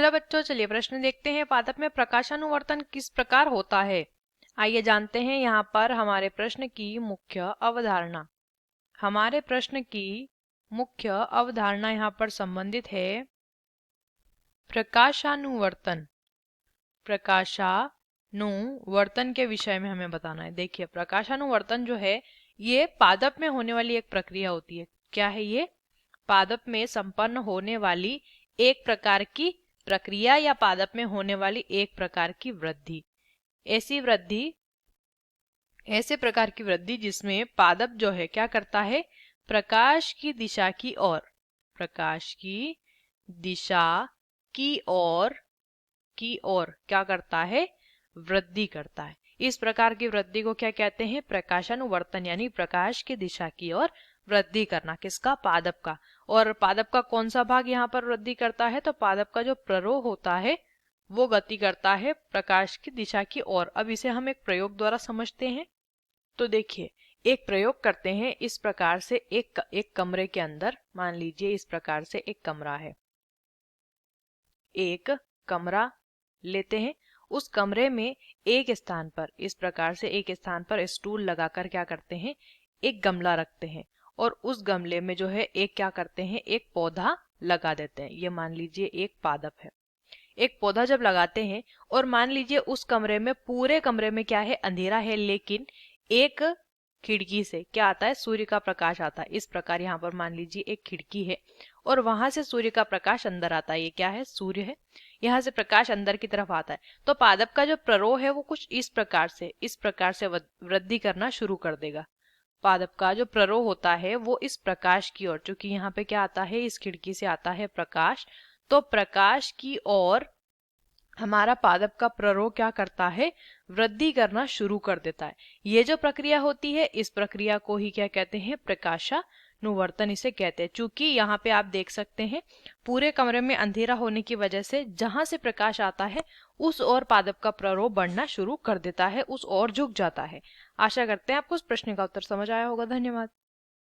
Hello बच्चों, चलिए प्रश्न देखते हैं। पादप में प्रकाशानुवर्तन किस प्रकार होता है? आइए जानते हैं यहाँ पर हमारे प्रश्न की मुख्य अवधारणा। हमारे प्रश्न की मुख्य अवधारणा यहाँ पर संबंधित है प्रकाशानुवर्तन। प्रकाशानुवर्तन के विषय में हमें बताना है। देखिए, प्रकाशानुवर्तन जो है ये पादप में होने वाली एक प्रक्रिया होती है। क्या है ये? पादप में संपन्न होने वाली एक प्रकार की प्रक्रिया या पादप में होने वाली एक प्रकार की वृद्धि। ऐसे प्रकार की वृद्धि जिसमें पादप जो है क्या करता है? प्रकाश की दिशा की ओर क्या करता है? वृद्धि करता है। इस प्रकार की वृद्धि को क्या कहते हैं? प्रकाशानुवर्तन, यानी प्रकाश की दिशा की ओर वृद्धि करना। किसका? पादप का। और पादप का कौन सा भाग यहाँ पर वृद्धि करता है? तो पादप का जो प्ररोह होता है वो गति करता है प्रकाश की दिशा की ओर। अब इसे हम एक प्रयोग द्वारा समझते हैं। तो देखिए, एक प्रयोग करते हैं। इस प्रकार से एक कमरे के अंदर, मान लीजिए इस प्रकार से एक कमरा है। एक कमरा लेते हैं। उस कमरे में एक स्थान पर, इस प्रकार से एक स्थान पर स्टूल लगाकर क्या करते हैं? एक गमला रखते हैं। और उस गमले में जो है एक क्या करते हैं? एक पौधा लगा देते हैं। ये मान लीजिए एक पादप है। एक पौधा जब लगाते हैं और मान लीजिए उस कमरे में, पूरे कमरे में क्या है? अंधेरा है, लेकिन एक खिड़की से क्या आता है? सूर्य का प्रकाश आता है। इस प्रकार यहाँ पर मान लीजिए एक खिड़की है और वहां से सूर्य का प्रकाश अंदर आता है। ये क्या है? सूर्य है। यहाँ से प्रकाश अंदर की तरफ आता है। तो पादप का जो प्ररोह है वो कुछ इस प्रकार से वृद्धि करना शुरू कर देगा। पादप का जो प्ररोह होता है वो इस प्रकाश की ओर, चूंकि यहाँ पे क्या आता है? इस खिड़की से आता है प्रकाश, तो प्रकाश की ओर हमारा पादप का प्ररोह क्या करता है? वृद्धि करना शुरू कर देता है। ये जो प्रक्रिया होती है, इस प्रक्रिया को ही क्या कहते हैं? प्रकाशानुवर्तन इसे कहते हैं। चूंकि यहाँ पे आप देख सकते हैं पूरे कमरे में अंधेरा होने की वजह से जहां से प्रकाश आता है उस ओर पादप का प्ररोह बढ़ना शुरू कर देता है, उस ओर झुक जाता है। आशा करते हैं आपको इस प्रश्न का उत्तर समझ आया होगा। धन्यवाद।